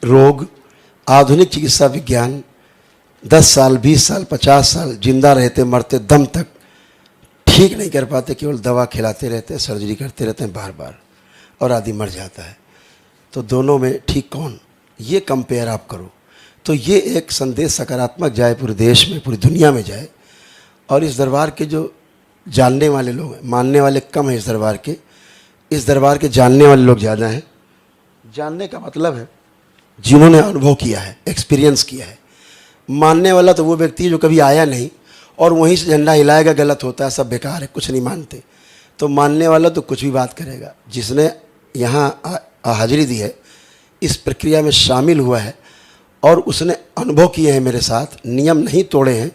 रोग आधुनिक चिकित्सा विज्ञान 10 साल 20 साल 50 साल जिंदा रहते मरते दम तक ठीक नहीं कर पाते, केवल दवा खिलाते रहते हैं, सर्जरी करते रहते हैं बार बार, और आदमी मर जाता है। तो दोनों में ठीक कौन, ये कंपेयर आप करो। तो ये एक संदेश सकारात्मक जाए पूरे देश में, पूरी दुनिया में जाए। और इस दरबार के जो जानने वाले लोग हैं, मानने वाले कम हैं इस दरबार के, इस दरबार के जानने वाले लोग ज़्यादा हैं। जानने का मतलब है जिन्होंने अनुभव किया है, एक्सपीरियंस किया है। मानने वाला तो वो व्यक्ति है जो कभी आया नहीं और वहीं से झंडा हिलाएगा, गलत होता है, सब बेकार है, कुछ नहीं मानते। तो मानने वाला तो कुछ भी बात करेगा। जिसने यहाँ हाजिरी दी है, इस प्रक्रिया में शामिल हुआ है और उसने अनुभव किए हैं मेरे साथ, नियम नहीं तोड़े हैं,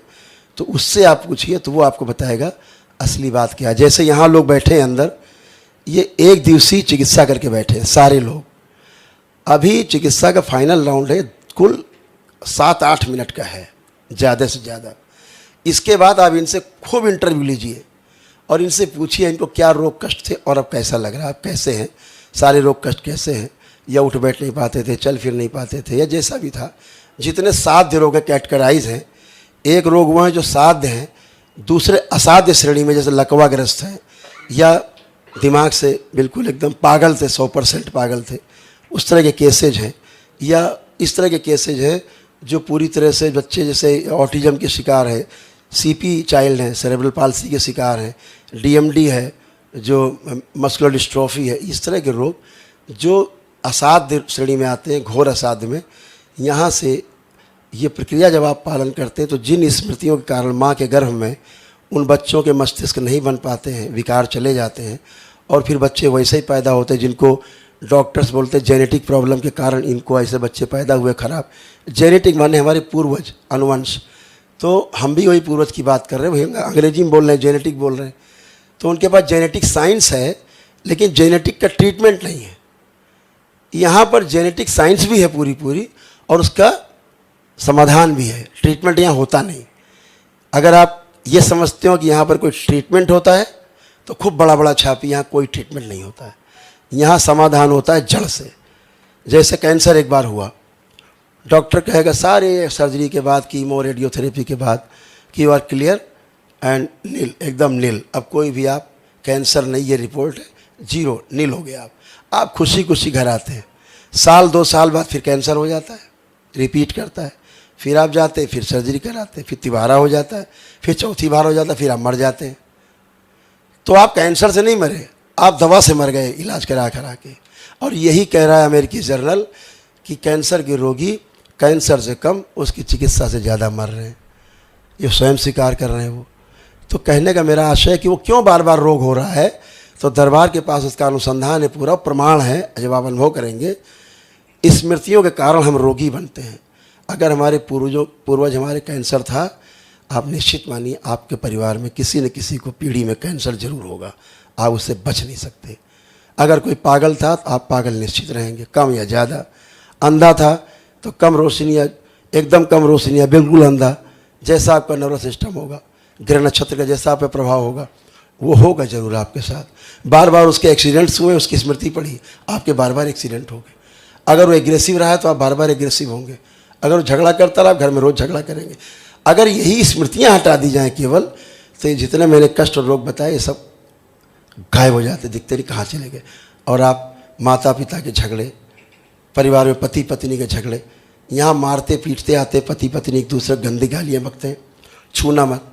तो उससे आप पूछिए तो वो आपको बताएगा असली बात क्या है। जैसे यहाँ लोग बैठे हैं अंदर, ये 1 दिवसीय चिकित्सा करके बैठे हैं सारे लोग। अभी चिकित्सा का फाइनल राउंड है, कुल 7-8 मिनट का है ज़्यादा से ज़्यादा। इसके बाद आप इनसे खूब इंटरव्यू लीजिए और इनसे पूछिए इनको क्या रोग कष्ट थे और अब कैसा लग रहा है, आप कैसे हैं, सारे रोग कष्ट कैसे हैं, या उठ बैठ नहीं पाते थे, चल फिर नहीं पाते थे, या जैसा भी था। जितने साध्य रोग कैटेगराइज हैं, एक रोग वो हैं जो साध्य हैं, दूसरे असाध्य श्रेणी में जैसे लकवाग्रस्त हैं, या दिमाग से बिल्कुल एकदम पागल थे, 100% पागल थे, उस तरह के केसेज हैं। या इस तरह के केसेज हैं जो पूरी तरह से बच्चे जैसे ऑटिज़म के शिकार है, सीपी चाइल्ड हैं, सेरेब्रल पाल्सी के शिकार हैं, डीएमडी है, जो मस्कुलर डिस्ट्रॉफी है, इस तरह के रोग जो असाध्य श्रेणी में आते हैं, घोर असाध्य में। यहाँ से ये प्रक्रिया जब आप पालन करते हैं तो जिन स्मृतियों के कारण माँ के गर्भ में उन बच्चों के मस्तिष्क नहीं बन पाते हैं, विकार चले जाते हैं और फिर बच्चे वैसे ही पैदा होते हैं जिनको डॉक्टर्स बोलते हैं जेनेटिक प्रॉब्लम के कारण इनको ऐसे बच्चे पैदा हुए खराब। जेनेटिक माने हमारे पूर्वज, अनुवंश। तो हम भी वही पूर्वज की बात कर रहे हैं, वही अंग्रेजी में बोल रहे हैं, जेनेटिक बोल रहे हैं। तो उनके पास जेनेटिक साइंस है लेकिन जेनेटिक का ट्रीटमेंट नहीं है। यहाँ पर जेनेटिक साइंस भी है पूरी और उसका समाधान भी है, ट्रीटमेंट यहाँ होता नहीं। अगर आप ये समझते हो कि यहाँ पर कोई ट्रीटमेंट होता है तो खूब बड़ा छापी, यहाँ कोई ट्रीटमेंट नहीं होता है। यहाँ समाधान होता है जड़ से। जैसे कैंसर एक बार हुआ, डॉक्टर कहेगा सारे सर्जरी के बाद, कीमो रेडियोथेरेपी के बाद कि यू आर क्लियर एंड नील, एकदम नील, अब कोई भी आप कैंसर नहीं, ये रिपोर्ट है, 0 नील हो गया। आप खुशी घर आते हैं। 1-2 साल बाद फिर कैंसर हो जाता है, रिपीट करता है, फिर आप जाते हैं, फिर सर्जरी कराते हैं, फिर तिबारा हो जाता है, फिर चौथी बार हो जाता है, फिर आप मर जाते हैं। तो आप कैंसर से नहीं मरे, आप दवा से मर गए, इलाज करा के। और यही कह रहा है अमेरिकी जर्नल कि कैंसर के रोगी कैंसर से कम, उसकी चिकित्सा से ज़्यादा मर रहे हैं। ये स्वयं स्वीकार कर रहे हैं वो। तो कहने का मेरा आशय है कि वो क्यों बार बार रोग हो रहा है, तो दरबार के पास उसका अनुसंधान है, पूरा प्रमाण है। जब आप अनुभव करेंगे, स्मृतियों के कारण हम रोगी बनते हैं। अगर हमारे पूर्वज हमारे कैंसर था, आप निश्चित मानिए आपके परिवार में किसी न किसी को पीढ़ी में कैंसर जरूर होगा, आप उससे बच नहीं सकते। अगर कोई पागल था तो आप पागल निश्चित रहेंगे, कम या ज़्यादा। अंधा था तो कम रोशनी या एकदम कम रोशनी या बिल्कुल अंधा, जैसा आपका नर्वस सिस्टम होगा, ग्रह नक्षत्र का जैसा आप पे प्रभाव होगा, वो होगा जरूर आपके साथ। बार बार उसके एक्सीडेंट्स हुए, उसकी स्मृति पड़ी, आपके बार बार एक्सीडेंट हो गए। अगर वो एग्रेसिव रहा है तो आप बार बार एग्रेसिव होंगे। अगर वो झगड़ा करता रहा, आप घर में रोज़ झगड़ा करेंगे। अगर यही स्मृतियाँ हटा दी जाएँ केवल, तो ये जितने मैंने कष्ट और रोग बताए, ये सब गायब हो जाते, दिखते नहीं कहाँ चले गए। और आप माता पिता के झगड़े, परिवार में पति पत्नी के झगड़े, यहाँ मारते पीटते आते पति पत्नी एक दूसरे गंदी गालियाँ बकते हैं, छूना मत।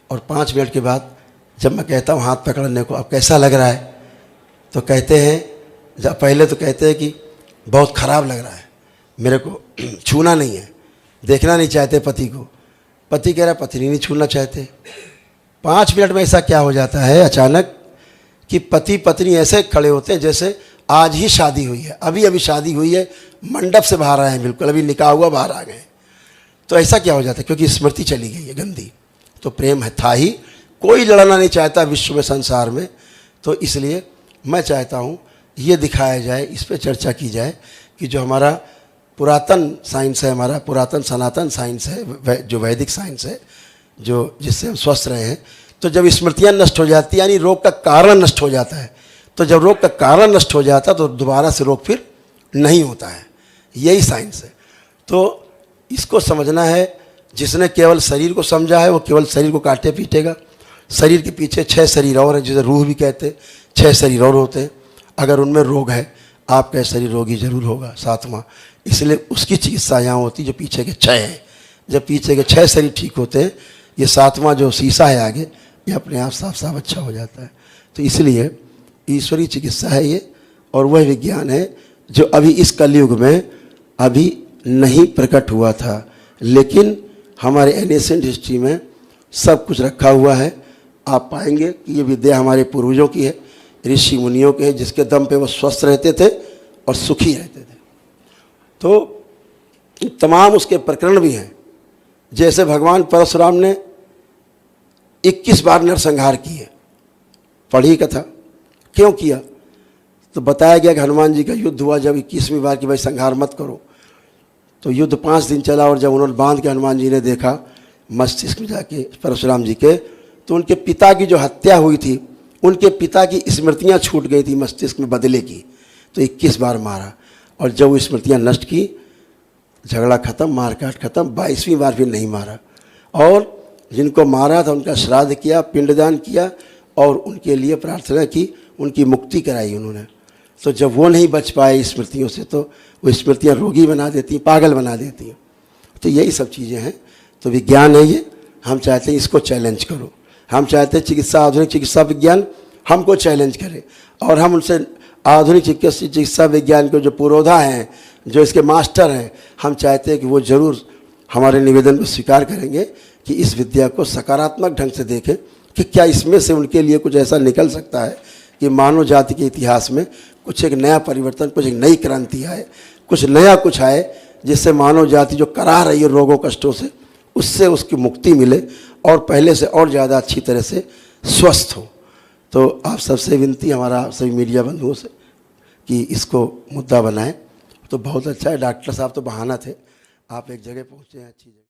और 5 मिनट के बाद जब मैं कहता हूँ हाथ पकड़ने को, अब कैसा लग रहा है, तो कहते हैं, जब पहले तो कहते हैं कि बहुत ख़राब लग रहा है, मेरे को छूना नहीं है, देखना नहीं चाहते पति को। पति कह रहा है पत्नी नहीं छूना चाहते। 5 मिनट में ऐसा क्या हो जाता है अचानक कि पति पत्नी ऐसे खड़े होते हैं जैसे आज ही शादी हुई है, अभी शादी हुई है, मंडप से बाहर आए हैं, बिल्कुल अभी निकाह हुआ, बाहर आ गए। तो ऐसा क्या हो जाता है? क्योंकि स्मृति चली गई है गंदी। तो प्रेम है था ही, कोई लड़ना नहीं चाहता विश्व में, संसार में। तो इसलिए मैं चाहता हूँ ये दिखाया जाए, इस पर चर्चा की जाए कि जो हमारा पुरातन साइंस है, हमारा पुरातन सनातन साइंस है, जो वैदिक साइंस है, जो जिससे हम स्वस्थ रहे हैं, तो जब स्मृतियाँ नष्ट हो जाती है, यानी रोग का कारण नष्ट हो जाता है, तो जब रोग का कारण नष्ट हो जाता है तो दोबारा से रोग फिर नहीं होता है। यही साइंस है। तो इसको समझना है। जिसने केवल शरीर को समझा है वो केवल शरीर को काटे पीटेगा। शरीर के पीछे 6 शरीर और हैं, जिसे रूह भी कहते हैं। 6 शरीर और होते हैं। अगर उनमें रोग है, आपका शरीर रोगी जरूर होगा 7वां। इसलिए उसकी चिकित्सा यहाँ होती जो पीछे के 6 हैं। जब पीछे के 6 शरीर ठीक होते हैं, ये 7वां जो शीशा है आगे, ये अपने आप साफ साफ अच्छा हो जाता है। तो इसलिए ईश्वरीय चिकित्सा है ये, और वह विज्ञान है जो अभी इस कलयुग में अभी नहीं प्रकट हुआ था, लेकिन हमारे एनिसेंट हिस्ट्री में सब कुछ रखा हुआ है। आप पाएंगे कि ये विद्या हमारे पूर्वजों की है, ऋषि मुनियों के है, जिसके दम पे वो स्वस्थ रहते थे और सुखी रहते थे। तो तमाम उसके प्रकरण भी हैं। जैसे भगवान परशुराम ने 21 बार नरसंहार किए, पढ़ी कथा। क्यों किया? तो बताया गया कि हनुमान जी का युद्ध हुआ जब 21वीं बार कि भाई संहार मत करो, तो युद्ध 5 दिन चला। और जब उन्होंने बांध के हनुमान जी ने देखा मस्तिष्क में जाके परशुराम जी के, तो उनके पिता की जो हत्या हुई थी, उनके पिता की स्मृतियां छूट गई थी मस्तिष्क में बदले की। तो 21 बार मारा, और जब वो स्मृतियां नष्ट की, झगड़ा खत्म, मारकाट खत्म। 22वीं बार फिर नहीं मारा। और जिनको मारा था उनका श्राद्ध किया, पिंडदान किया, और उनके लिए प्रार्थना की, उनकी मुक्ति कराई उन्होंने। तो जब वो नहीं बच पाए स्मृतियों से, तो वो स्मृतियाँ रोगी बना देती, पागल बना देती हैं। तो यही सब चीज़ें हैं। तो विज्ञान है ये। हम चाहते हैं इसको चैलेंज करो। हम चाहते हैं चिकित्सा, आधुनिक चिकित्सा विज्ञान हमको चैलेंज करे, और हम उनसे आधुनिक चिकित्सा विज्ञान के जो पुरोधा हैं, जो इसके मास्टर हैं, हम चाहते हैं कि वो ज़रूर हमारे निवेदन को स्वीकार करेंगे कि इस विद्या को सकारात्मक ढंग से देखें कि क्या इसमें से उनके लिए कुछ ऐसा निकल सकता है कि मानव जाति के इतिहास में कुछ एक नया परिवर्तन, कुछ एक नई क्रांति आए, कुछ नया कुछ आए, जिससे मानव जाति जो करा रही है रोगों कष्टों से, उससे उसकी मुक्ति मिले और पहले से और ज़्यादा अच्छी तरह से स्वस्थ हो। तो आप सबसे विनती, हमारा सभी मीडिया बंधुओं से, कि इसको मुद्दा बनाएं। तो बहुत अच्छा है। डॉक्टर साहब तो बहाना थे, आप एक जगह पहुँचे हैं अच्छी जगह।